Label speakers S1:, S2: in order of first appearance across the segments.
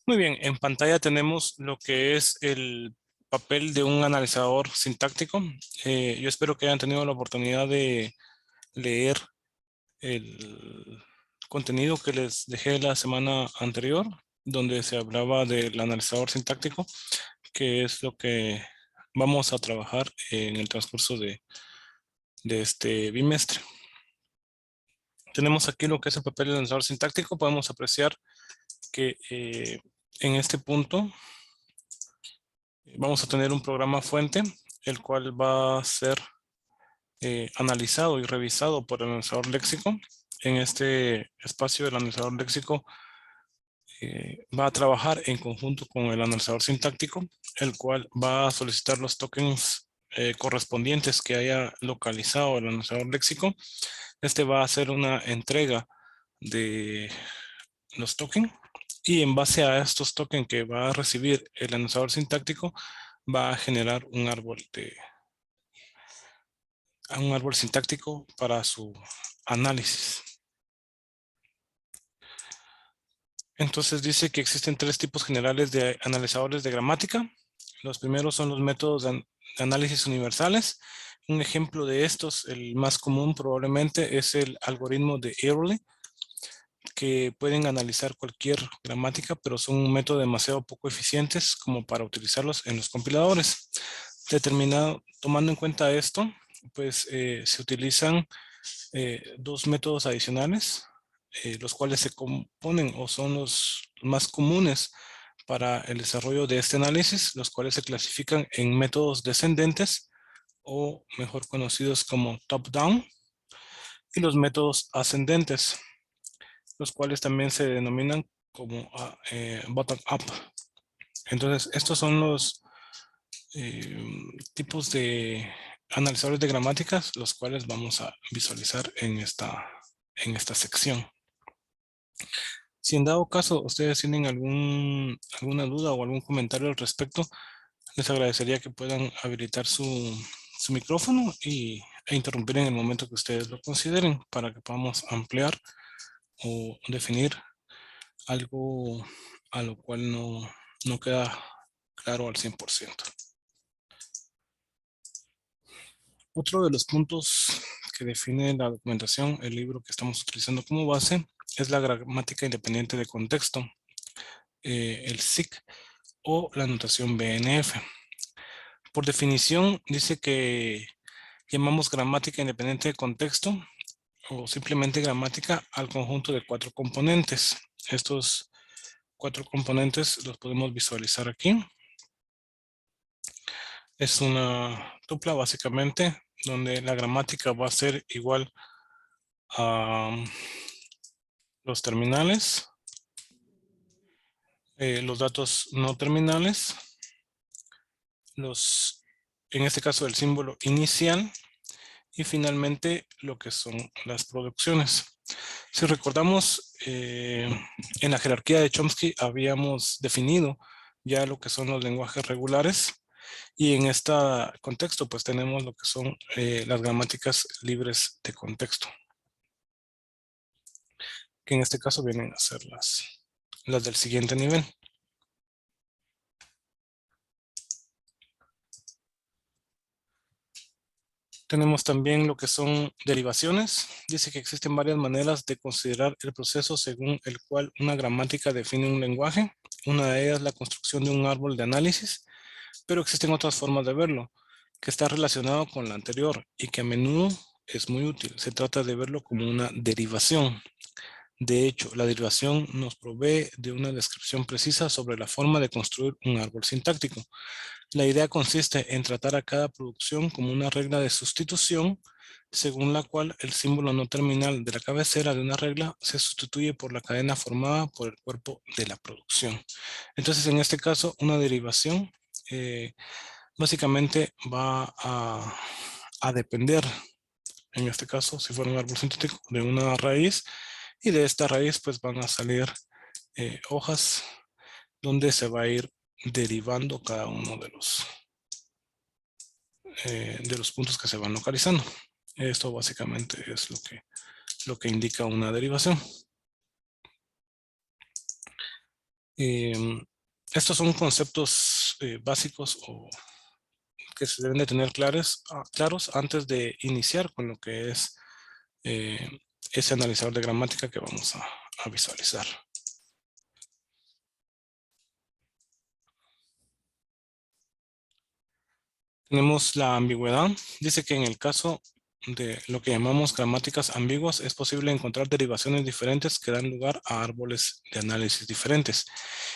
S1: Muy bien, en pantalla tenemos lo que es el papel de un analizador sintáctico. Yo espero que hayan tenido la oportunidad de leer el contenido que les dejé la semana anterior, donde se hablaba del analizador sintáctico, que es lo que vamos a trabajar en el transcurso de este bimestre. Tenemos aquí lo que es el papel del analizador sintáctico. Podemos apreciar que en este punto vamos a tener un programa fuente, el cual va a ser analizado y revisado por el analizador léxico. En este espacio, el analizador léxico va a trabajar en conjunto con el analizador sintáctico, el cual va a solicitar los tokens correspondientes que haya localizado el analizador léxico. Este va a hacer una entrega de los tokens y en base a estos tokens que va a recibir el analizador sintáctico, va a generar un árbol sintáctico para su análisis. Entonces dice que existen tres tipos generales de analizadores de gramática. Los primeros son los métodos de análisis universales. Un ejemplo de estos, el más común probablemente, es el algoritmo de Early, que pueden analizar cualquier gramática, pero son un método demasiado poco eficientes como para utilizarlos en los compiladores. Tomando en cuenta esto, pues se utilizan dos métodos adicionales, los cuales se componen o son los más comunes para el desarrollo de este análisis, los cuales se clasifican en métodos descendentes o mejor conocidos como top-down, y los métodos ascendentes, los cuales también se denominan como bottom-up. Entonces, estos son los tipos de analizadores de gramáticas, los cuales vamos a visualizar en esta sección. Si en dado caso ustedes tienen alguna duda o algún comentario al respecto, les agradecería que puedan habilitar su micrófono e interrumpir en el momento que ustedes lo consideren para que podamos ampliar o definir algo a lo cual no queda claro al 100%. Otro de los puntos que define la documentación, el libro que estamos utilizando como base, es la gramática independiente de contexto, el SIC o la notación BNF. Por definición, dice que llamamos gramática independiente de contexto o simplemente gramática al conjunto de 4 componentes. Estos 4 componentes los podemos visualizar aquí. Es una tupla básicamente, donde la gramática va a ser igual a los terminales, los datos no terminales, en este caso el símbolo inicial, y finalmente lo que son las producciones. Si recordamos, en la jerarquía de Chomsky habíamos definido ya lo que son los lenguajes regulares, y en este contexto pues tenemos lo que son las gramáticas libres de contexto, que en este caso vienen a ser las del siguiente nivel. Tenemos también lo que son derivaciones. Dice que existen varias maneras de considerar el proceso según el cual una gramática define un lenguaje. Una de ellas es la construcción de un árbol de análisis, pero existen otras formas de verlo, que está relacionado con la anterior y que a menudo es muy útil. Se trata de verlo como una derivación. De hecho, la derivación nos provee de una descripción precisa sobre la forma de construir un árbol sintáctico. La idea consiste en tratar a cada producción como una regla de sustitución, según la cual el símbolo no terminal de la cabecera de una regla se sustituye por la cadena formada por el cuerpo de la producción. Entonces, en este caso, una derivación básicamente va a depender, en este caso, si fuera un árbol sintáctico, de una raíz, y de esta raíz pues van a salir hojas donde se va a ir derivando cada uno de los puntos que se van localizando. Esto básicamente es lo que indica una derivación. Estos son conceptos básicos o que se deben de tener claros antes de iniciar con lo que es eh, ese analizador de gramática que vamos a visualizar. Tenemos la ambigüedad. Dice que en el caso de lo que llamamos gramáticas ambiguas es posible encontrar derivaciones diferentes que dan lugar a árboles de análisis diferentes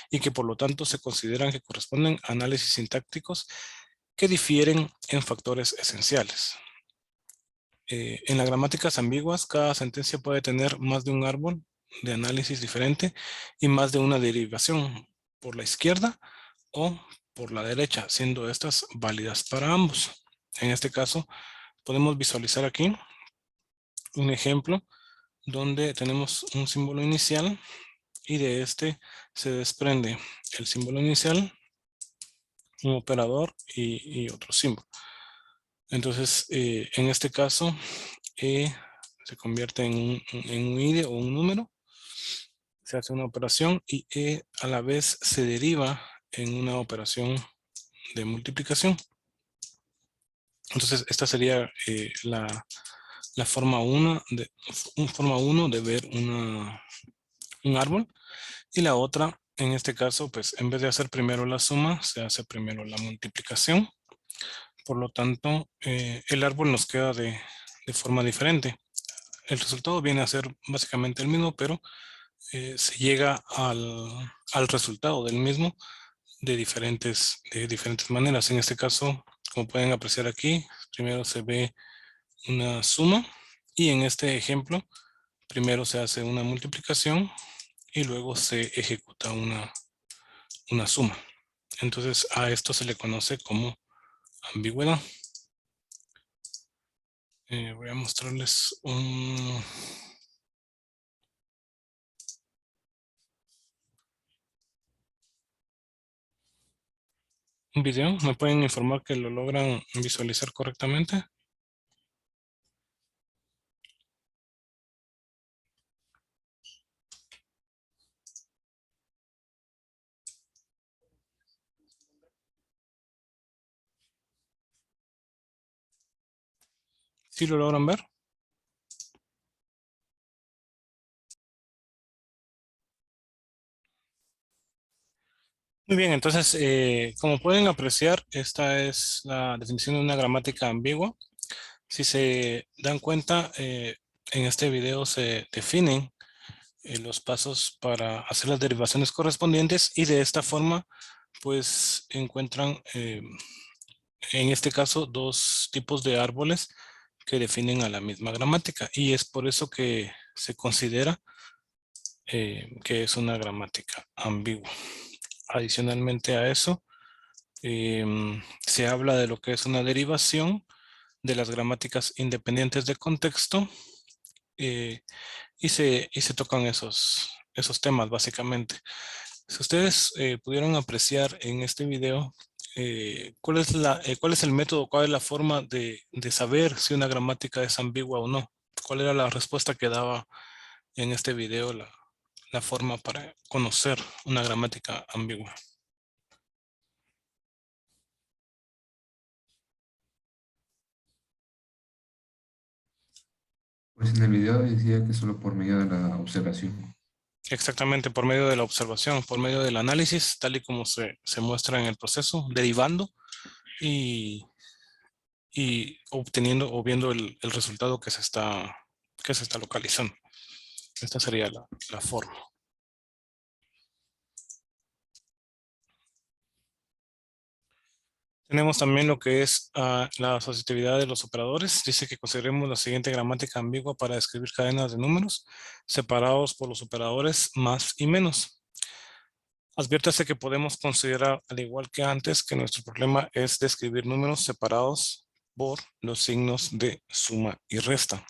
S1: y que por lo tanto se consideran que corresponden a análisis sintácticos que difieren en factores esenciales. En las gramáticas ambiguas, cada sentencia puede tener más de un árbol de análisis diferente y más de una derivación por la izquierda o por la derecha, siendo estas válidas para ambos. En este caso, podemos visualizar aquí un ejemplo donde tenemos un símbolo inicial y de este se desprende el símbolo inicial, un operador y otro símbolo. Entonces, en este caso, E se convierte en un id o un número, se hace una operación y E a la vez se deriva en una operación de multiplicación. Entonces, esta sería la forma 1 de ver un árbol. Y la otra, en este caso, pues en vez de hacer primero la suma, se hace primero la multiplicación. Por lo tanto, el árbol nos queda de forma diferente. El resultado viene a ser básicamente el mismo, pero se llega al resultado del mismo de diferentes maneras. En este caso, como pueden apreciar aquí, primero se ve una suma y en este ejemplo, primero se hace una multiplicación y luego se ejecuta una suma. Entonces a esto se le conoce como ambigüedad. Voy a mostrarles un video. ¿Me pueden informar que lo logran visualizar correctamente? ¿Sí lo logran ver? Muy bien, entonces, como pueden apreciar, esta es la definición de una gramática ambigua. Si se dan cuenta, en este video se definen los pasos para hacer las derivaciones correspondientes y de esta forma, pues, encuentran, en este caso, dos tipos de árboles que definen a la misma gramática. Y es por eso que se considera que es una gramática ambigua. Adicionalmente a eso, se habla de lo que es una derivación de las gramáticas independientes de contexto y se tocan esos temas básicamente. Si ustedes pudieron apreciar en este video, ¿cuál es el método, cuál es la forma de saber si una gramática es ambigua o no? ¿Cuál era la respuesta que daba en este video la forma para conocer una gramática ambigua?
S2: Pues en el video decía que solo por medio de la observación.
S1: Exactamente, por medio de la observación, por medio del análisis, tal y como se muestra en el proceso, derivando y, y obteniendo o viendo el resultado que se está localizando. Esta sería la forma. Tenemos también lo que es la asociatividad de los operadores. Dice que consideremos la siguiente gramática ambigua para describir cadenas de números separados por los operadores más y menos. Adviértase que podemos considerar, al igual que antes, que nuestro problema es describir números separados por los signos de suma y resta.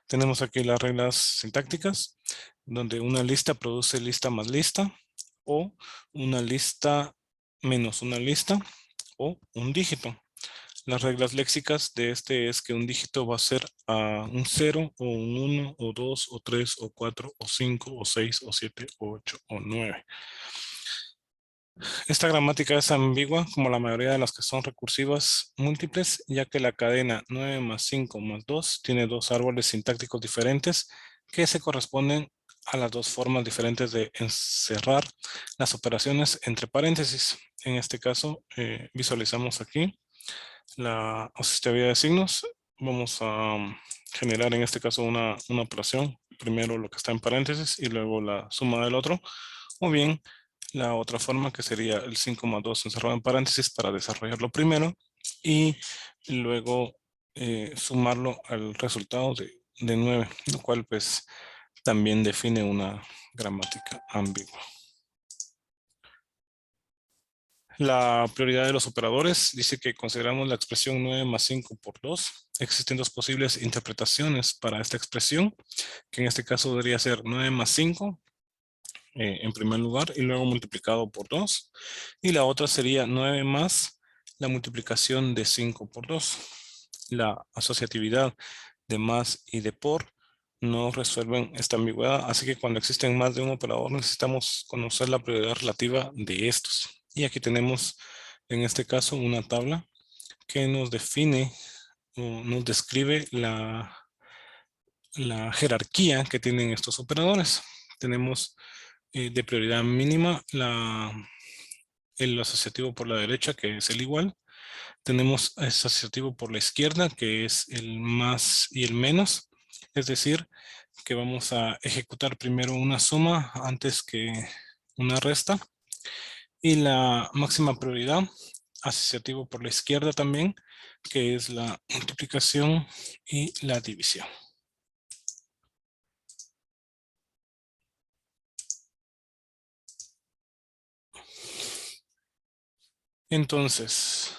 S1: Tenemos aquí las reglas sintácticas, donde una lista produce lista más lista, o una lista menos una lista, o un dígito. Las reglas léxicas de este es que un dígito va a ser un 0, o un 1, o 2, o 3, o 4, o 5, o 6, o 7, o 8, o 9. Esta gramática es ambigua como la mayoría de las que son recursivas múltiples, ya que la cadena 9 más 5 más 2 tiene dos árboles sintácticos diferentes que se corresponden a las dos formas diferentes de encerrar las operaciones entre paréntesis. En este caso, visualizamos aquí la asistividad de signos. Vamos a generar en este caso una operación. Primero lo que está en paréntesis y luego la suma del otro. O bien la otra forma que sería el 5 más 2 encerrado en paréntesis para desarrollarlo primero y luego sumarlo al resultado de 9, lo cual pues también define una gramática ambigua. La prioridad de los operadores dice que consideramos la expresión 9 más 5 por 2. Existen dos posibles interpretaciones para esta expresión, que en este caso debería ser 9 más 5 en primer lugar y luego multiplicado por 2. Y la otra sería 9 más la multiplicación de 5 por 2. La asociatividad de más y de por no resuelven esta ambigüedad, así que cuando existen más de un operador necesitamos conocer la prioridad relativa de estos. Y aquí tenemos en este caso una tabla que nos define o nos describe la jerarquía que tienen estos operadores. Tenemos de prioridad mínima el asociativo por la derecha, que es el igual. Tenemos asociativo por la izquierda, que es el más y el menos. Es decir, que vamos a ejecutar primero una suma antes que una resta. Y la máxima prioridad, asociativo por la izquierda también, que es la multiplicación y la división. Entonces,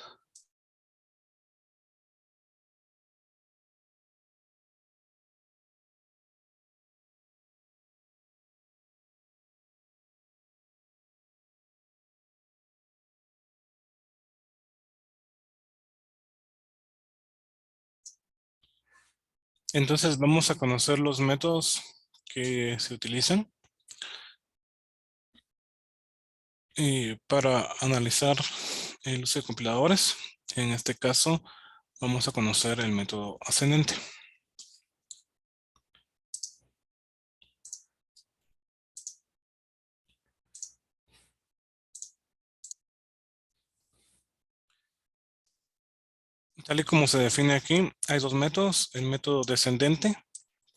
S1: vamos a conocer los métodos que se utilizan para analizar el uso de compiladores. En este caso, vamos a conocer el método ascendente. Tal y como se define aquí, hay dos métodos. El método descendente,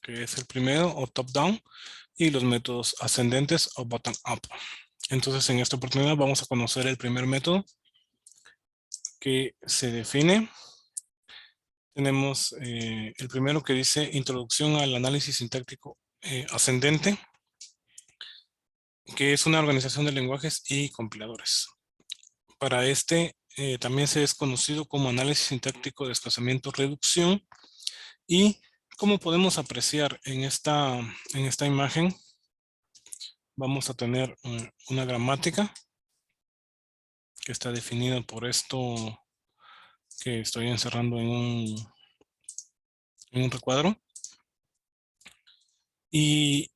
S1: que es el primero, o top-down, y los métodos ascendentes o bottom-up. Entonces, en esta oportunidad vamos a conocer el primer método que se define. Tenemos el primero que dice Introducción al análisis sintáctico ascendente, que es una organización de lenguajes y compiladores. Para este también se es conocido como análisis sintáctico de desplazamiento-reducción. Y como podemos apreciar en esta imagen, vamos a tener una gramática que está definida por esto que estoy encerrando en un recuadro. Y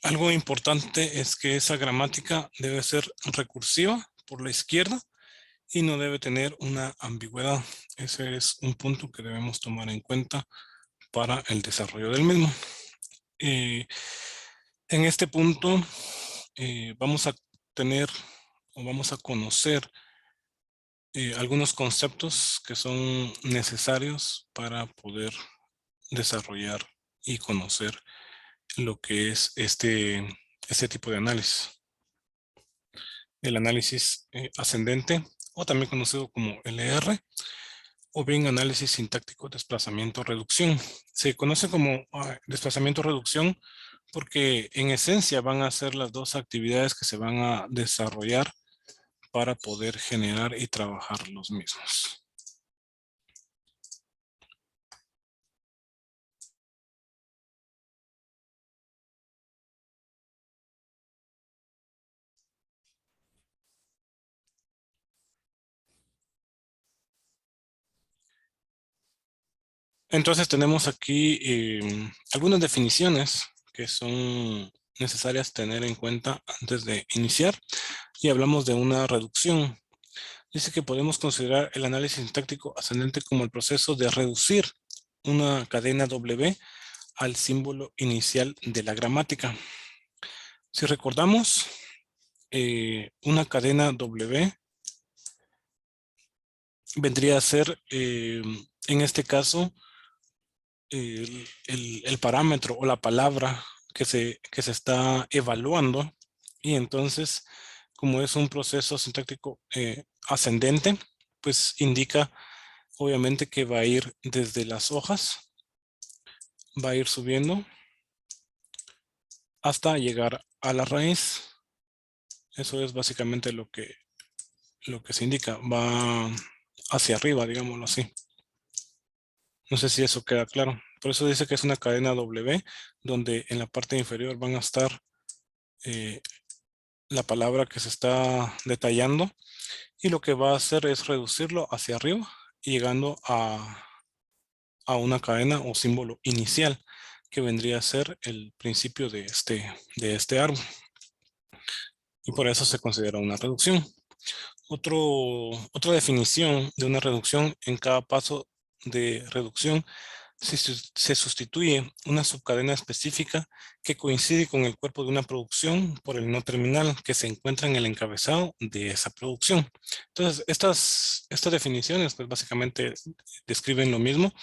S1: algo importante es que esa gramática debe ser recursiva por la izquierda y no debe tener una ambigüedad. Ese es un punto que debemos tomar en cuenta para el desarrollo del mismo. En este punto vamos a tener o vamos a conocer algunos conceptos que son necesarios para poder desarrollar y conocer lo que es este tipo de análisis. El análisis ascendente, o también conocido como LR, o bien análisis sintáctico desplazamiento-reducción. Se conoce como desplazamiento-reducción porque en esencia van a ser las dos actividades que se van a desarrollar para poder generar y trabajar los mismos. Entonces tenemos aquí algunas definiciones que son necesarias tener en cuenta antes de iniciar. y hablamos de una reducción. Dice que podemos considerar el análisis sintáctico ascendente como el proceso de reducir una cadena W al símbolo inicial de la gramática. Si recordamos, una cadena W vendría a ser, en este caso, el parámetro o la palabra que se está evaluando. Y entonces, como es un proceso sintáctico ascendente, pues indica obviamente que va a ir desde las hojas, va a ir subiendo hasta llegar a la raíz. Eso es básicamente lo que se indica. Va hacia arriba, digámoslo así. No sé si eso queda claro. Por eso dice que es una cadena W, donde en la parte inferior van a estar eh, la palabra que se está detallando, y lo que va a hacer es reducirlo hacia arriba y llegando a una cadena o símbolo inicial, que vendría a ser el principio de este árbol. Y por eso se considera una reducción. Otra definición de una reducción: en cada paso de reducción se sustituye una subcadena específica que coincide con el cuerpo de una producción por el no terminal que se encuentra en el encabezado de esa producción. Entonces, estas definiciones pues básicamente describen lo mismo.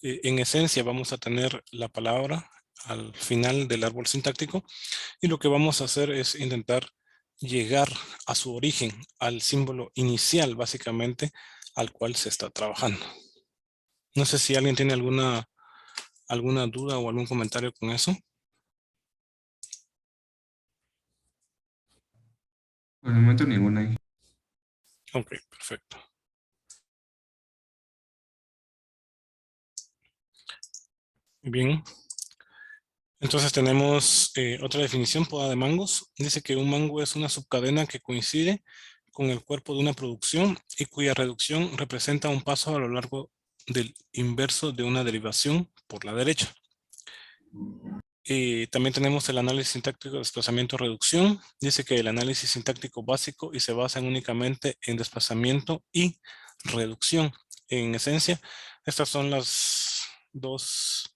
S1: En esencia vamos a tener la palabra al final del árbol sintáctico, y lo que vamos a hacer es intentar llegar a su origen, al símbolo inicial básicamente al cual se está trabajando. No sé si alguien tiene alguna duda o algún comentario con eso.
S2: Por el momento ninguna.
S1: Ok, perfecto. Bien. Entonces tenemos otra definición: poda de mangos. Dice que un mango es una subcadena que coincide con el cuerpo de una producción y cuya reducción representa un paso a lo largo del inverso de una derivación por la derecha. También tenemos el análisis sintáctico de desplazamiento-reducción. Dice que el análisis sintáctico básico y se basa únicamente en desplazamiento y reducción. En esencia, estas son las dos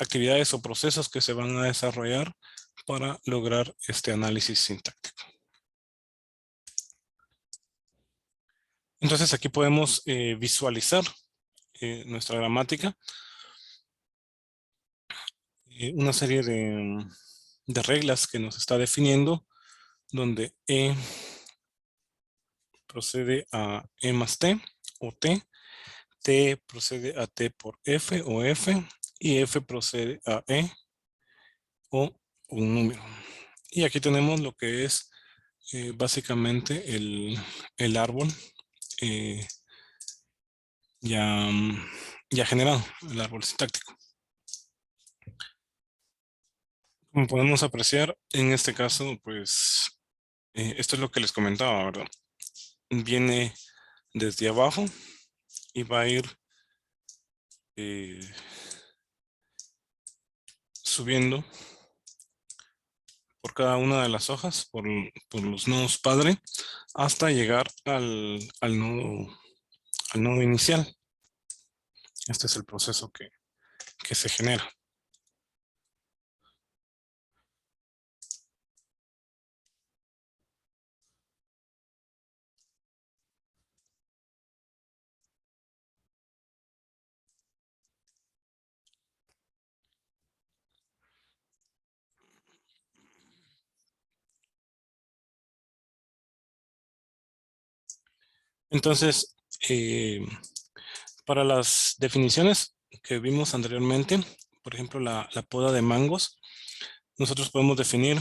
S1: actividades o procesos que se van a desarrollar para lograr este análisis sintáctico. Entonces aquí podemos visualizar nuestra gramática. Una serie de reglas que nos está definiendo, donde E procede a E más T o T, T procede a T por F o F, y F procede a E o un número. Y aquí tenemos lo que es básicamente el árbol eh, ya, ya generado, el árbol sintáctico. Como podemos apreciar, en este caso, pues esto es lo que les comentaba, ¿verdad? Viene desde abajo y va a ir subiendo por cada una de las hojas, por los nodos padre, hasta llegar al nodo inicial. Este es el proceso que se genera. Entonces, para las definiciones que vimos anteriormente, por ejemplo, la poda de mangos, nosotros podemos definir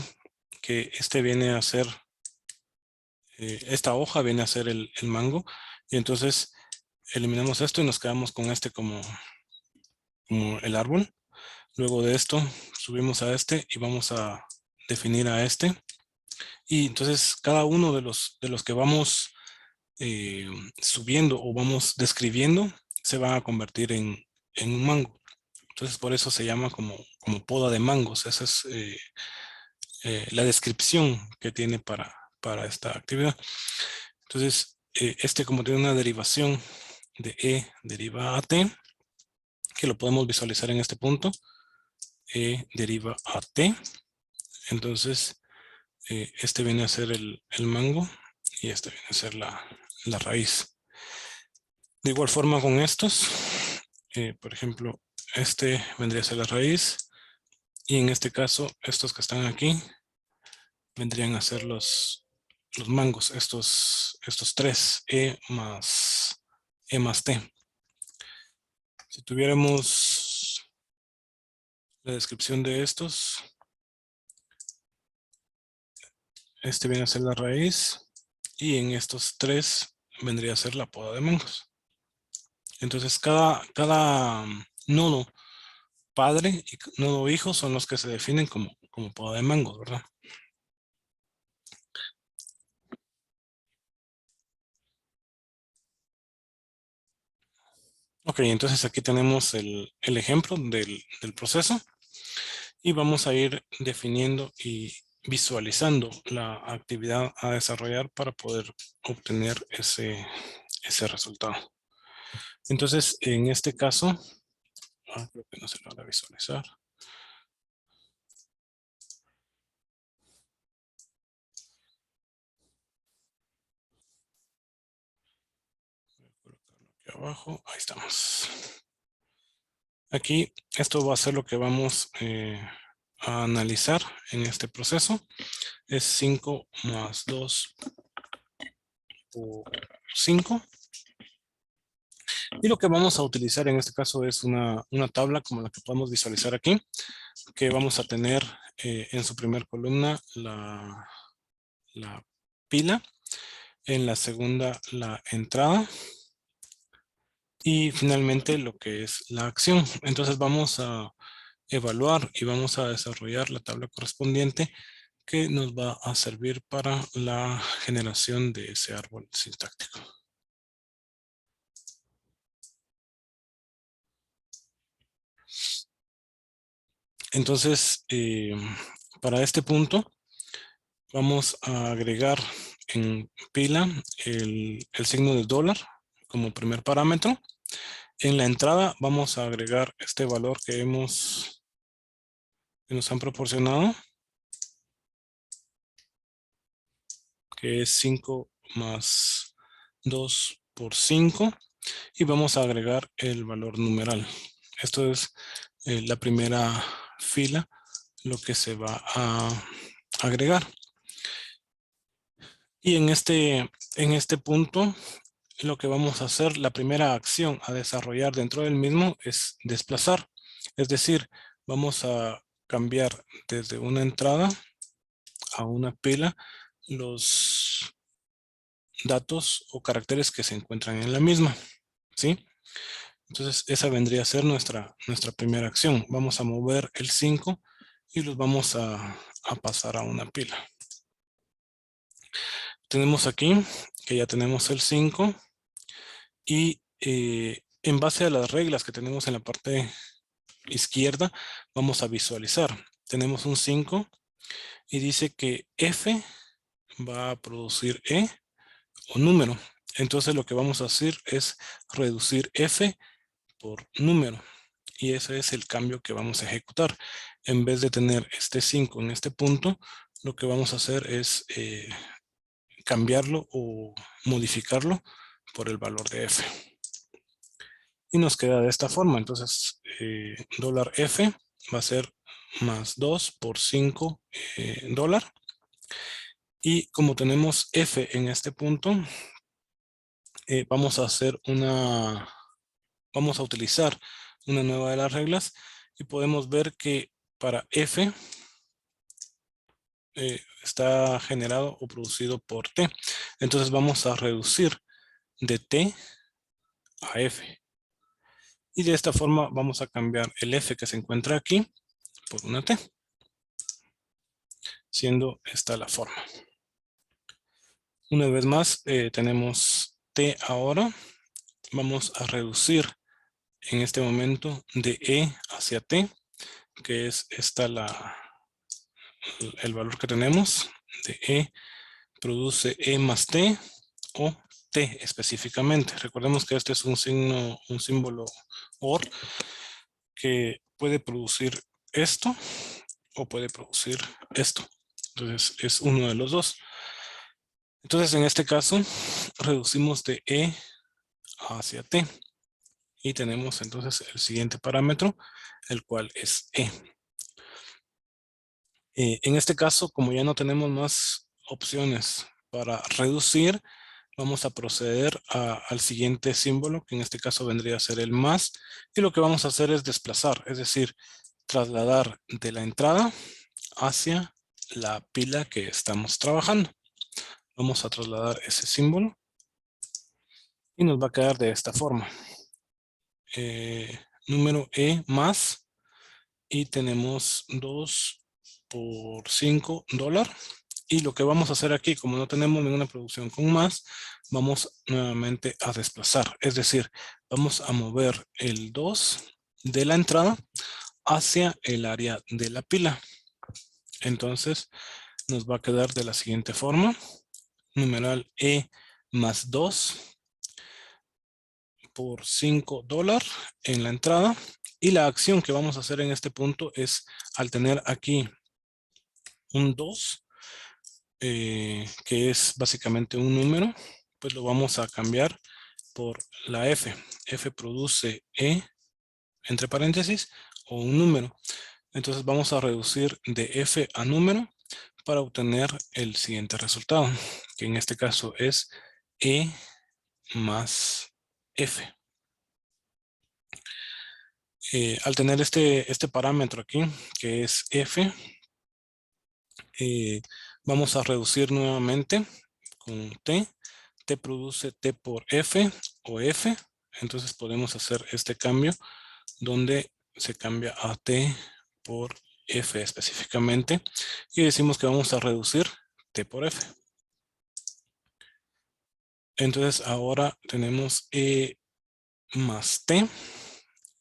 S1: que viene a ser, esta hoja viene a ser el mango, y entonces eliminamos esto y nos quedamos con como el árbol. Luego de esto, subimos a y vamos a definir a y entonces cada uno de los que vamos subiendo o vamos describiendo se va a convertir en un mango. Entonces por eso se llama como poda de mangos. Esa es la descripción que tiene para esta actividad. Entonces, como tiene una derivación de E deriva a T, que lo podemos visualizar en este punto, E deriva a T. Entonces, este viene a ser el mango y este viene a ser la raíz. De igual forma con estos, por ejemplo, este vendría a ser la raíz y en este caso, estos que están aquí vendrían a ser los mangos, estos tres, E más T. Si tuviéramos la descripción de estos, este viene a ser la raíz y en estos tres vendría a ser la poda de mangos. Entonces cada nodo padre y nodo hijo son los que se definen como poda de mangos, ¿verdad? Ok, entonces aquí tenemos el ejemplo del proceso y vamos a ir definiendo y visualizando la actividad a desarrollar para poder obtener ese resultado. Entonces, en este caso, creo que no se logra visualizar. Voy a colocarlo aquí abajo, ahí estamos. Aquí, esto va a ser lo que vamos a analizar en este proceso. Es 5 más 2 por 5. Y lo que vamos a utilizar en este caso es una tabla como la que podemos visualizar aquí, que vamos a tener en su primer columna la pila, en la segunda la entrada y finalmente lo que es la acción. Entonces vamos a evaluar y vamos a desarrollar la tabla correspondiente que nos va a servir para la generación de ese árbol sintáctico. Entonces, para este punto, vamos a agregar en pila el signo de dólar como primer parámetro. En la entrada vamos a agregar este valor que nos han proporcionado, que es 5 más 2 por 5. Y vamos a agregar el valor numeral. Esto es la primera fila, lo que se va a agregar. Y en este punto, lo que vamos a hacer, la primera acción a desarrollar dentro del mismo es desplazar. Es decir, vamos a cambiar desde una entrada a una pila los datos o caracteres que se encuentran en la misma, ¿sí? Entonces, esa vendría a ser nuestra primera acción. Vamos a mover el 5 y los vamos a pasar a una pila. Tenemos aquí que ya tenemos el 5 y en base a las reglas que tenemos en la parte izquierda, vamos a visualizar. Tenemos un 5 y dice que F va a producir E o número. Entonces lo que vamos a hacer es reducir F por número. Y ese es el cambio que vamos a ejecutar. En vez de tener este 5 en este punto, lo que vamos a hacer es cambiarlo o modificarlo por el valor de F. Y nos queda de esta forma. Entonces, dólar $F va a ser más 2 por 5 dólar. Y como tenemos F en este punto, vamos a utilizar una nueva de las reglas y podemos ver que para F está generado o producido por T. Entonces vamos a reducir de T a F. Y de esta forma vamos a cambiar el F que se encuentra aquí por una T, siendo esta la forma. Una vez más tenemos T ahora. Vamos a reducir en este momento de E hacia T, que es esta el valor que tenemos de E produce E más T o T específicamente. Recordemos que este es un símbolo OR que puede producir esto o puede producir esto. Entonces es uno de los dos. Entonces en este caso reducimos de E hacia T y tenemos entonces el siguiente parámetro, el cual es E. En este caso, como ya no tenemos más opciones para reducir, vamos a proceder al siguiente símbolo, que en este caso vendría a ser el más, y lo que vamos a hacer es desplazar, es decir, trasladar de la entrada hacia la pila que estamos trabajando. Vamos a trasladar ese símbolo y nos va a quedar de esta forma. Número E más, y tenemos 2 por 5 dólares. Y lo que vamos a hacer aquí, como no tenemos ninguna producción con más, vamos nuevamente a desplazar. Es decir, vamos a mover el 2 de la entrada hacia el área de la pila. Entonces, nos va a quedar de la siguiente forma. Numeral E más 2 por 5 dólares en la entrada. Y la acción que vamos a hacer en este punto es, al tener aquí un 2, que es básicamente un número, pues lo vamos a cambiar por la F. F produce E, entre paréntesis, o un número. Entonces vamos a reducir de F a número para obtener el siguiente resultado, que en este caso es E más F. Al tener este parámetro aquí, que es F, vamos a reducir nuevamente con T. T produce T por F o F. Entonces podemos hacer este cambio donde se cambia a T por F específicamente. Y decimos que vamos a reducir T por F. Entonces ahora tenemos E más T.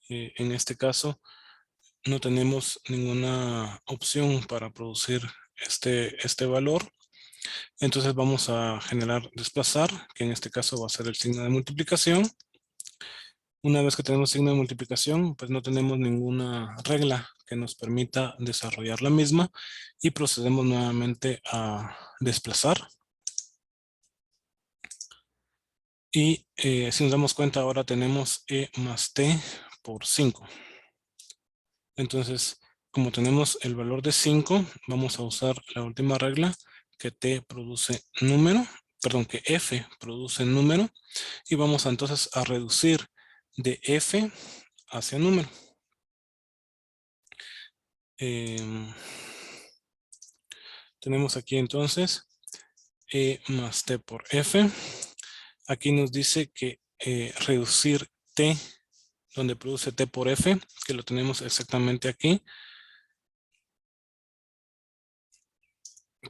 S1: En este caso no tenemos ninguna opción para producir este valor. Entonces vamos a generar desplazar, que en este caso va a ser el signo de multiplicación. Una vez que tenemos signo de multiplicación, pues no tenemos ninguna regla que nos permita desarrollar la misma y procedemos nuevamente a desplazar. Y si nos damos cuenta, ahora tenemos E más T por 5. Entonces, como tenemos el valor de 5, vamos a usar la última regla, que T produce número, perdón, que F produce número, y vamos entonces a reducir de F hacia número. Tenemos aquí entonces E más T por F. Aquí nos dice que reducir T, donde produce T por F, que lo tenemos exactamente aquí.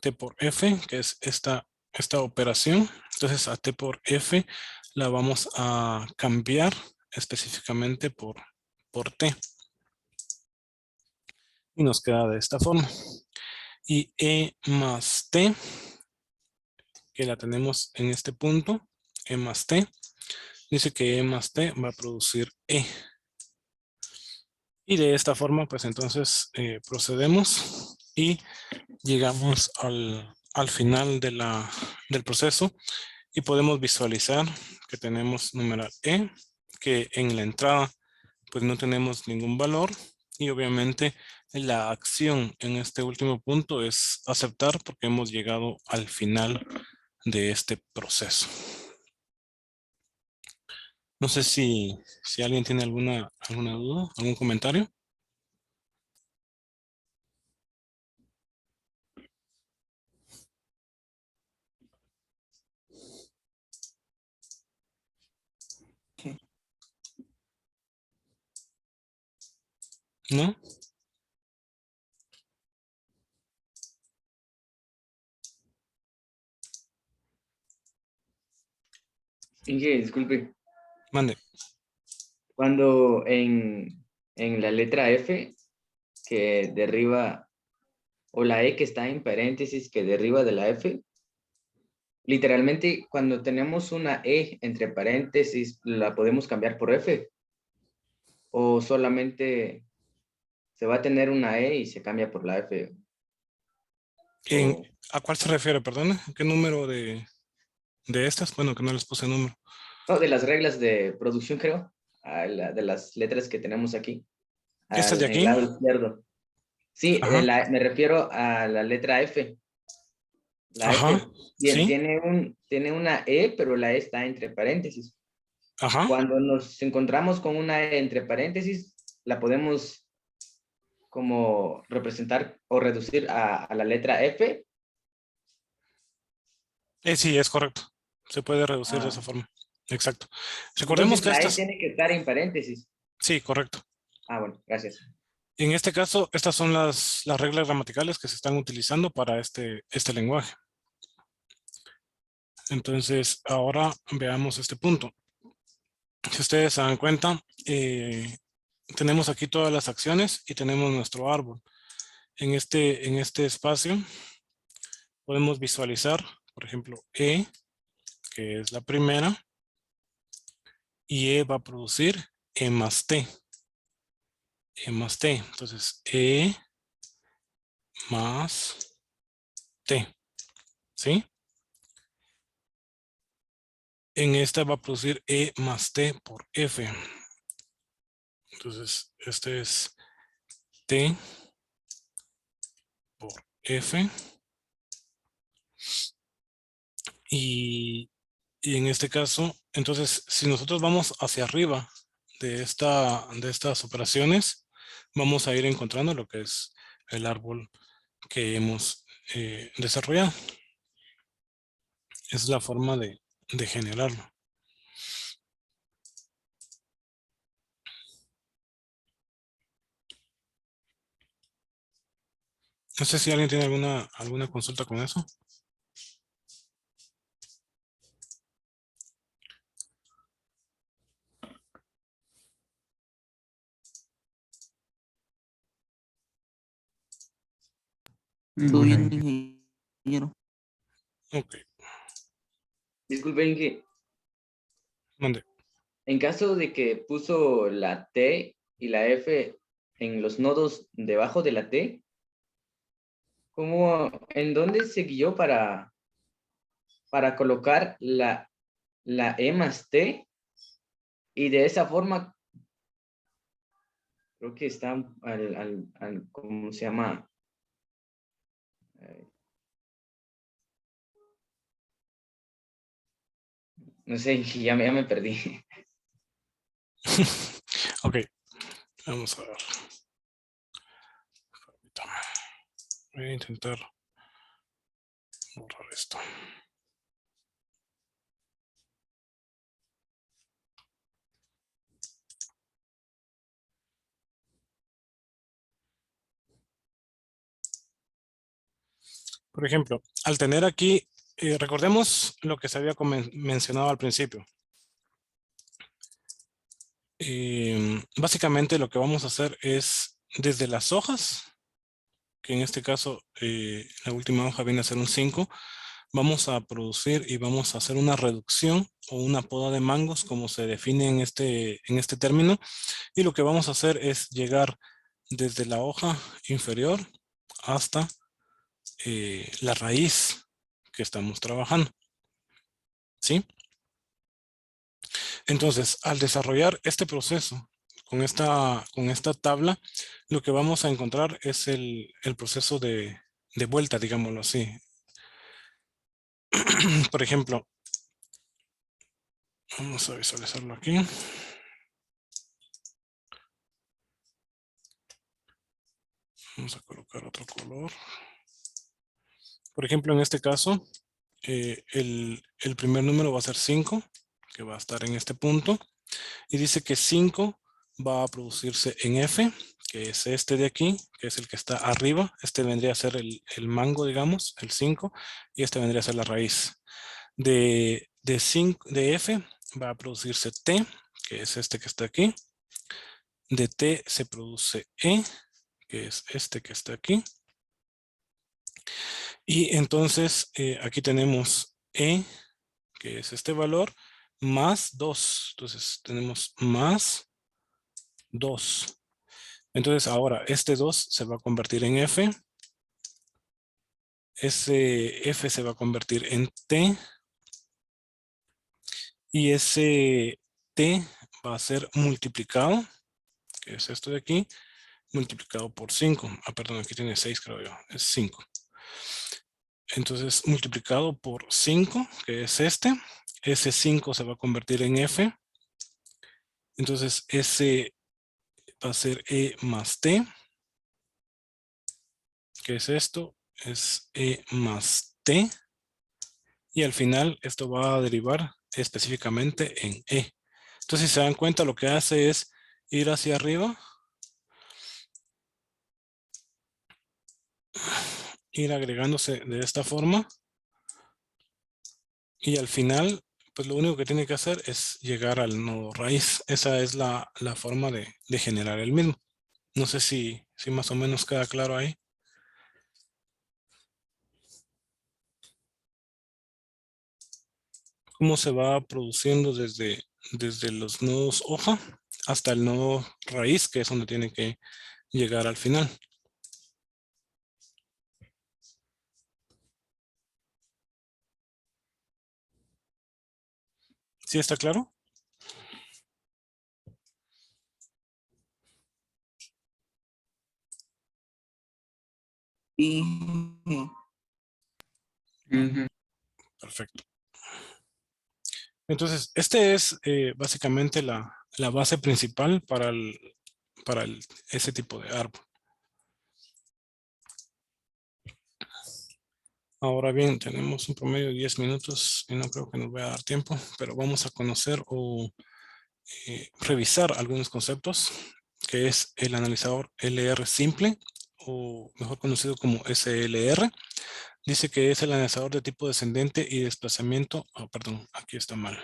S1: T por F, que es esta operación. Entonces a T por F la vamos a cambiar específicamente por T. Y nos queda de esta forma. Y E más T, que la tenemos en este punto, E más T, dice que E más T va a producir E. Y de esta forma, pues entonces procedemos y llegamos al final del proceso y podemos visualizar que tenemos numeral E, que en la entrada pues no tenemos ningún valor y obviamente la acción en este último punto es aceptar porque hemos llegado al final de este proceso. No sé si alguien tiene alguna duda, algún comentario. ¿No?
S3: Inge, disculpe,
S1: Mande.
S3: cuando en la letra F, que derriba o la E que está en paréntesis que deriva de la F. Literalmente, cuando tenemos una E entre paréntesis, ¿la podemos cambiar por F? ¿O solamente se va a tener una E y se cambia por la F?
S1: En-
S3: O,
S1: ¿A cuál se refiere, perdón? ¿Qué número de estas? Bueno, que no les puse número.
S3: no, de las reglas de producción, creo, de las letras que tenemos aquí,
S1: ¿Estas de
S3: en el
S1: aquí?
S3: lado izquierdo. Sí,
S1: Ajá,
S3: me refiero a la letra F. La
S1: ajá,
S3: F
S1: sí,
S3: tiene una E, pero la E está entre paréntesis.
S1: ajá.
S3: Cuando nos encontramos con una E entre paréntesis, la podemos como representar o reducir a la letra F.
S1: Sí, es correcto. Se puede reducir de esa
S3: Ah,
S1: forma. Exacto. Recordemos
S3: entonces
S1: que
S3: la E
S1: estas,
S3: tiene que estar en paréntesis.
S1: sí, correcto.
S3: Ah, bueno, gracias.
S1: En este caso, estas son las reglas gramaticales que se están utilizando para este lenguaje. Entonces, ahora veamos este punto. Si ustedes se dan cuenta, tenemos aquí todas las acciones y tenemos nuestro árbol. En este espacio podemos visualizar, por ejemplo, E, que es la primera, y E va a producir E más T. E más T. Entonces, E más T. ¿Sí? En esta va a producir E más T por F. Entonces, este es T por F. Y en este caso, entonces, si nosotros vamos hacia arriba de estas operaciones, vamos a ir encontrando lo que es el árbol que hemos desarrollado. Es la forma de generarlo. No sé si alguien tiene alguna consulta con eso.
S4: Todo
S2: Ninguna
S4: bien,
S2: idea.
S4: ingeniero.
S1: Ok,
S3: Disculpen que
S1: mande.
S3: en caso de que puso la T y la F en los nodos debajo de la T, en dónde se guió para colocar la E más T? Y de esa forma, creo que está ¿cómo se llama? Eh, no sé, ya me perdí.
S1: Ok, vamos a ver. Permítame. Voy a intentar borrar esto. Por ejemplo, al tener aquí, recordemos lo que se había mencionado al principio. Básicamente lo que vamos a hacer es desde las hojas, que en este caso la última hoja viene a ser un 5, vamos a producir y vamos a hacer una reducción o una poda de mangos como se define en este término, y lo que vamos a hacer es llegar desde la hoja inferior hasta la raíz que estamos trabajando, ¿sí? Entonces, al desarrollar este proceso con esta tabla, lo que vamos a encontrar es el proceso de vuelta, digámoslo así. Por ejemplo, vamos a visualizarlo aquí. Vamos a colocar otro color. Por ejemplo, en este caso, el primer número va a ser 5, que va a estar en este punto. Y dice que 5 va a producirse en F, que es este de aquí, que es el que está arriba. Este vendría a ser el mango, digamos, el 5, y este vendría a ser la raíz. De F va a producirse T, que es este que está aquí. De T se produce E, que es este que está aquí. Y entonces aquí tenemos E, que es este valor, más 2. Entonces tenemos más 2. Entonces ahora este 2 se va a convertir en F. Ese F se va a convertir en T. Y ese T va a ser multiplicado, que es esto de aquí, multiplicado por 5. Perdón, aquí tiene 6, creo yo. Es 5. Entonces, multiplicado por 5, que es este. Ese 5 se va a convertir en F. Entonces, ese va a ser E más T. ¿Qué es esto? Es E más T. Y al final, esto va a derivar específicamente en E. Entonces, si se dan cuenta, lo que hace es ir hacia arriba, ir agregándose de esta forma. Y al final, pues lo único que tiene que hacer es llegar al nodo raíz. Esa es la forma de generar el mismo. No sé si más o menos queda claro ahí. Cómo se va produciendo desde los nodos hoja hasta el nodo raíz, que es donde tiene que llegar al final. ¿Sí está claro?
S4: Y
S2: Ujú.
S1: Perfecto. Entonces, este es básicamente la base principal para ese tipo de árbol. Ahora bien, tenemos un promedio de 10 minutos y no creo que nos vaya a dar tiempo, pero vamos a conocer o revisar algunos conceptos, que es el analizador LR simple, o mejor conocido como SLR. Dice que es el analizador de tipo descendente y desplazamiento. Perdón, aquí está mal.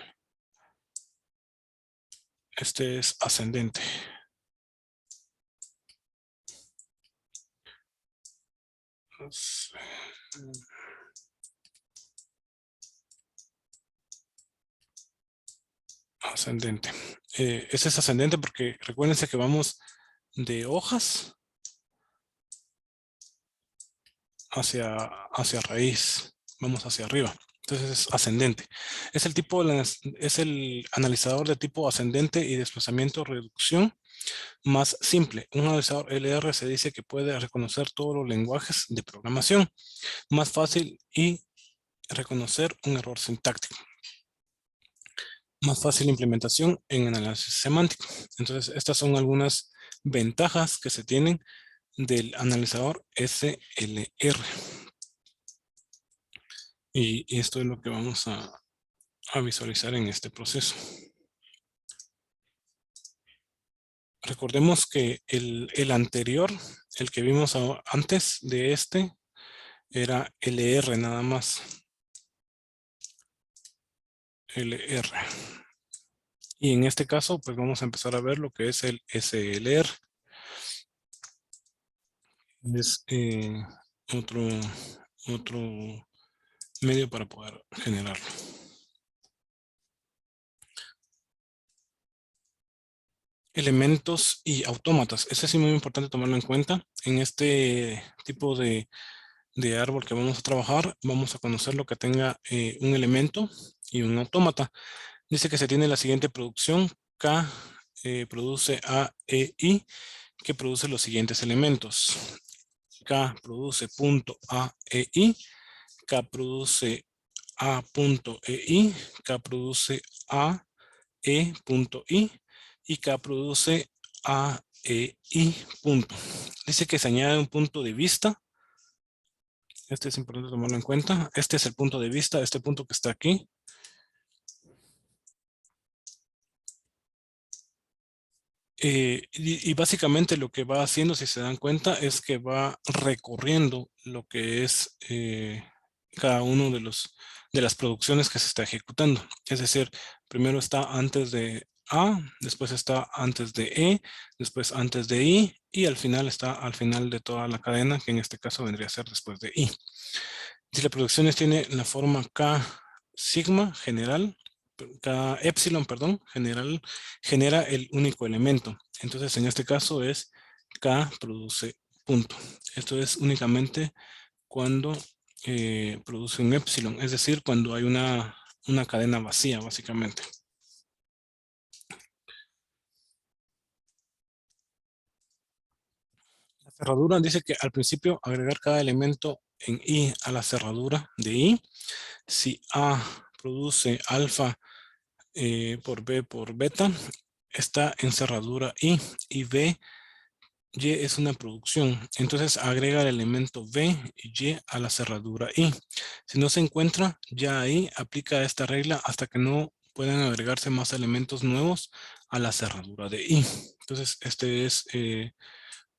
S1: Este es ascendente. Ascendente. Ese es ascendente porque recuérdense que vamos de hojas hacia raíz. Vamos hacia arriba. Entonces es ascendente. Es el analizador de tipo ascendente y desplazamiento reducción más simple. Un analizador LR se dice que puede reconocer todos los lenguajes de programación. Más fácil y reconocer un error sintáctico. Más fácil implementación en análisis semántico. Entonces, estas son algunas ventajas que se tienen del analizador SLR. Y esto es lo que vamos a visualizar en este proceso. Recordemos que el anterior, el que vimos antes de este, era LR nada más. LR. Y en este caso, pues vamos a empezar a ver lo que es el SLR. Es otro medio para poder generarlo. Elementos y autómatas. Ese sí es muy importante tomarlo en cuenta. En este tipo de árbol que vamos a trabajar, vamos a conocer lo que tenga un elemento y un autómata. Dice que se tiene la siguiente producción. K produce A, E, I, que produce los siguientes elementos. K produce punto A, E, I. K produce A punto E, I. K produce A, E punto I. Y K produce A, E, I punto. Dice que se añade un punto de vista. Este es importante tomarlo en cuenta. Este es el punto de vista, este punto que está aquí. Y básicamente lo que va haciendo, si se dan cuenta, es que va recorriendo lo que es cada uno de las producciones que se está ejecutando. Es decir, primero está antes de A, después está antes de E, después antes de I, y al final está al final de toda la cadena, que en este caso vendría a ser después de I. Si la producción tiene la forma K sigma general, K epsilon, perdón, general, genera el único elemento. Entonces, en este caso es K produce punto. Esto es únicamente cuando produce un epsilon, es decir, cuando hay una cadena vacía, básicamente. La cerradura dice que al principio agregar cada elemento en I a la cerradura de I. Si A produce alfa por B por beta, está en cerradura I, y B, Y es una producción. Entonces agrega el elemento B y Y a la cerradura I. Si no se encuentra, ya ahí aplica esta regla hasta que no puedan agregarse más elementos nuevos a la cerradura de I. Entonces este es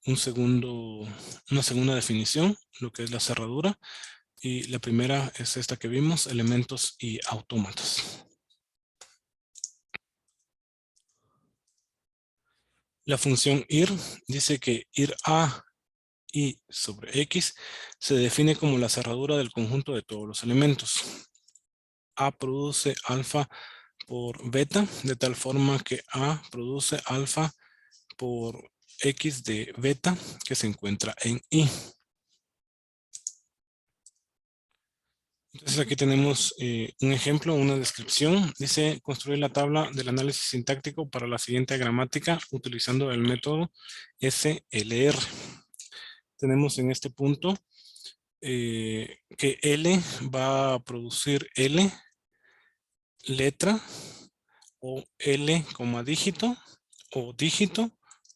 S1: una segunda definición, lo que es la cerradura. Y la primera es esta que vimos, elementos y autómatas. La función ir dice que ir a y sobre x se define como la cerradura del conjunto de todos los elementos. A produce alfa por beta, de tal forma que A produce alfa por x de beta que se encuentra en I. Entonces aquí tenemos un ejemplo, una descripción. Dice construir la tabla del análisis sintáctico para la siguiente gramática utilizando el método SLR. Tenemos en este punto que L va a producir L letra o L, dígito o dígito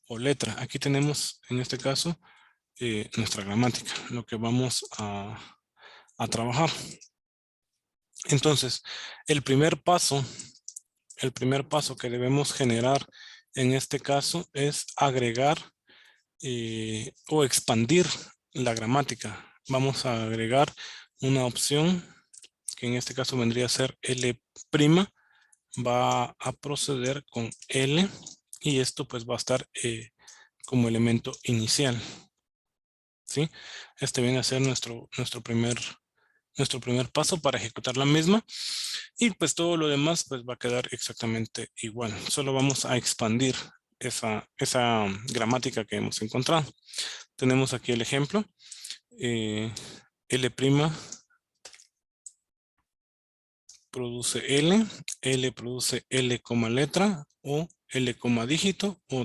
S1: o letra. Aquí tenemos en este caso nuestra gramática, lo que vamos a trabajar. Entonces, el primer paso que debemos generar en este caso es agregar o expandir la gramática. Vamos a agregar una opción que en este caso vendría a ser L', va a proceder con L y esto pues va a estar como elemento inicial. ¿Sí? Este viene a ser nuestro primer paso para ejecutar la misma, y pues todo lo demás pues va a quedar exactamente igual. Solo vamos a expandir esa gramática que hemos encontrado. Tenemos aquí el ejemplo. L' produce L, L produce L, letra, o L,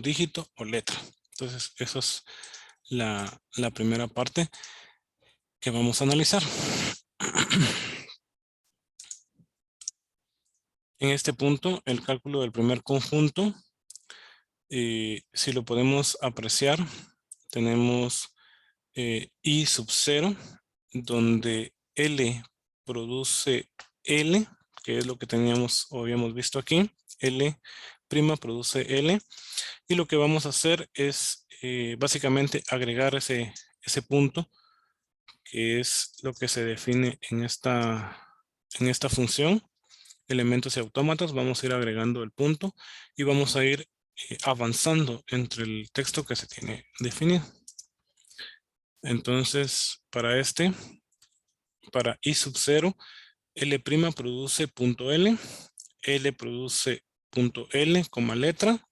S1: dígito o letra. Entonces esa es la primera parte que vamos a analizar. En este punto, el cálculo del primer conjunto, si lo podemos apreciar, tenemos I sub 0, donde L produce L, que es lo que teníamos o habíamos visto aquí. L' produce L, y lo que vamos a hacer es básicamente agregar ese punto, que es lo que se define en esta función, elementos y autómatas. Vamos a ir agregando el punto y vamos a ir avanzando entre el texto que se tiene definido. Entonces, para I sub 0, L' produce punto L, L produce punto L, letra,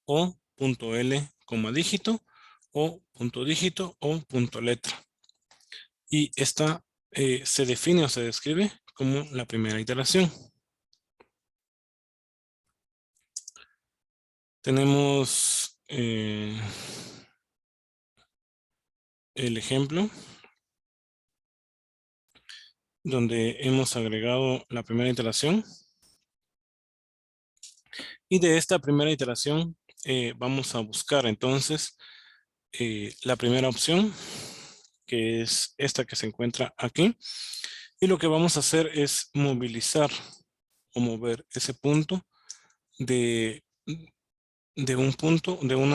S1: o punto L, dígito, o punto dígito, o punto letra. Y esta se define o se describe como la primera iteración. Tenemos el ejemplo donde hemos agregado la primera iteración. Y de esta primera iteración vamos a buscar entonces la primera opción, que es esta que se encuentra aquí. Y lo que vamos a hacer es movilizar o mover ese punto de un punto, de un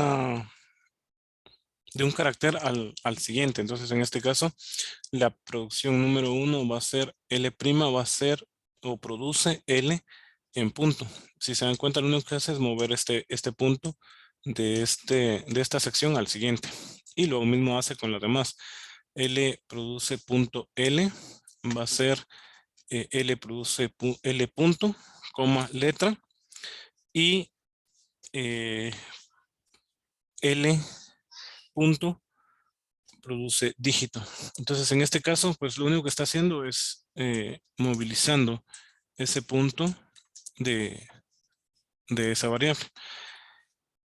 S1: carácter al siguiente. Entonces, en este caso, la producción número 1 va a ser L', va a ser o produce L en punto. Si se dan cuenta, lo único que hace es mover este punto de esta sección al siguiente. Y lo mismo hace con las demás. L produce punto L, va a ser L produce L punto, coma, letra, y L punto produce dígito. Entonces, en este caso, pues lo único que está haciendo es movilizando ese punto de esa variable.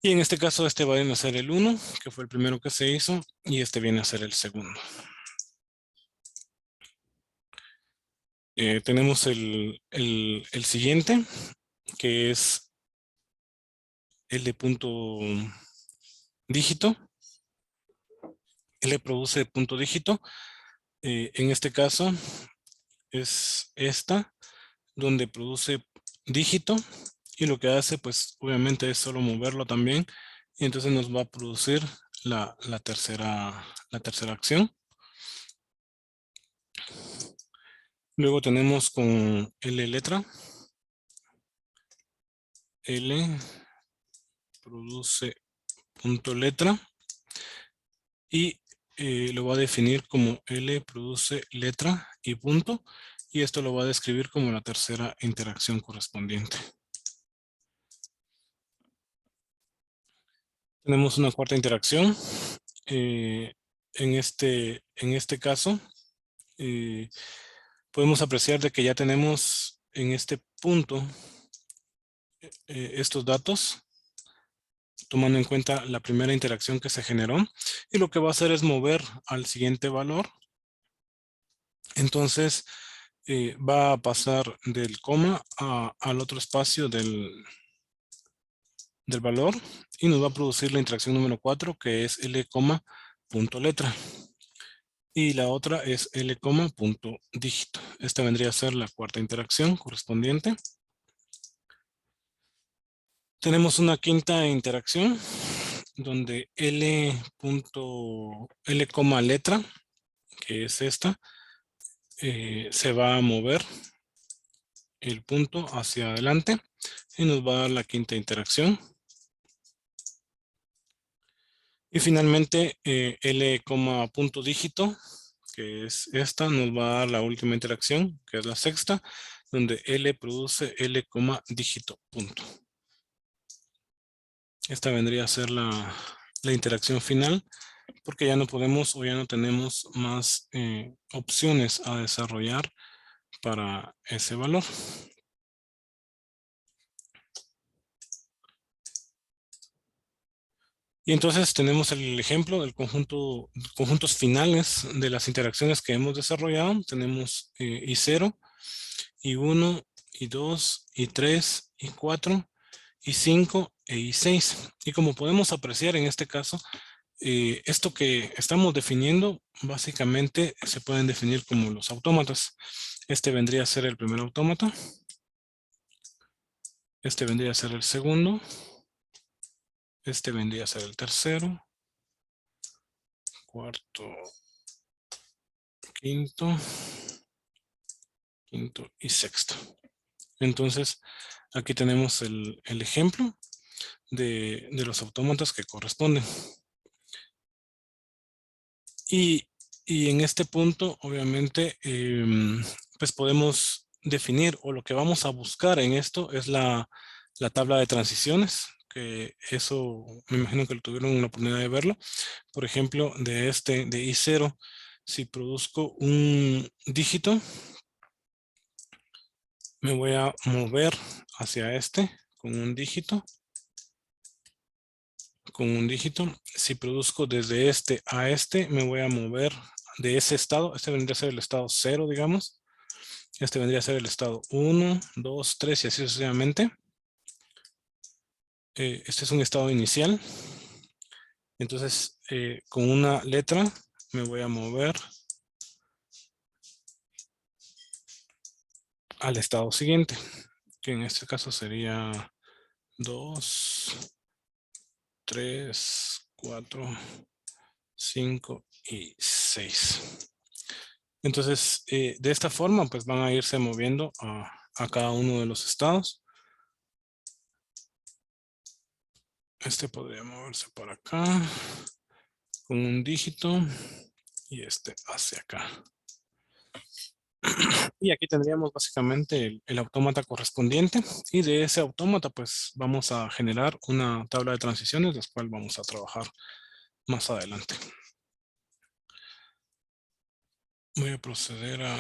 S1: Y en este caso, este va a ser el 1, que fue el primero que se hizo, y este viene a ser el segundo. Tenemos el siguiente, que es L punto dígito. L produce punto dígito. En este caso es esta, donde produce dígito, y lo que hace, pues obviamente es solo moverlo también, y entonces nos va a producir la tercera acción. Luego tenemos con L letra. L produce punto letra, y lo va a definir como L produce letra y punto, y esto lo va a describir como la tercera interacción correspondiente. Tenemos una cuarta interacción. En este caso, podemos apreciar de que ya tenemos en este punto estos datos, tomando en cuenta la primera interacción que se generó, y lo que va a hacer es mover al siguiente valor. Entonces va a pasar del coma al otro espacio del valor, y nos va a producir la interacción número 4, que es L, punto letra. Y la otra es L, punto dígito. Esta vendría a ser la cuarta interacción correspondiente. Tenemos una quinta interacción, donde L, letra, que es esta, se va a mover el punto hacia adelante, y nos va a dar la quinta interacción. Y finalmente, L, punto dígito, que es esta, nos va a dar la última interacción, que es la sexta, donde L produce L, dígito punto. Esta vendría a ser la interacción final, porque ya no podemos o ya no tenemos más opciones a desarrollar para ese valor. Y entonces tenemos el ejemplo del conjuntos finales de las interacciones que hemos desarrollado. Tenemos I0, I1, I2, I3, I4, I5 e I6. Y como podemos apreciar en este caso, esto que estamos definiendo básicamente se pueden definir como los autómatas. Este vendría a ser el primer autómata. Este vendría a ser el segundo. Este vendría a ser el tercero. Cuarto. Quinto y sexto. Entonces, aquí tenemos el ejemplo de los autómatas que corresponden. Y en este punto, obviamente, pues podemos definir, o lo que vamos a buscar en esto es la tabla de transiciones, que eso me imagino que lo tuvieron la oportunidad de verlo. Por ejemplo, de I0, si produzco un dígito, me voy a mover hacia este con un dígito. Si produzco desde este a este, me voy a mover de ese estado. Este vendría a ser el estado 0, digamos. Este vendría a ser el estado 1, 2, 3 y así sucesivamente. Este es un estado inicial. Entonces, con una letra me voy a mover al estado siguiente, que en este caso sería 2, 3, 4, 5 y 6. Entonces, de esta forma, pues van a irse moviendo a cada uno de los estados. Este podría moverse para acá con un dígito, y este hacia acá. Y aquí tendríamos básicamente el autómata correspondiente, y de ese autómata pues vamos a generar una tabla de transiciones, la cual vamos a trabajar más adelante. Voy a proceder a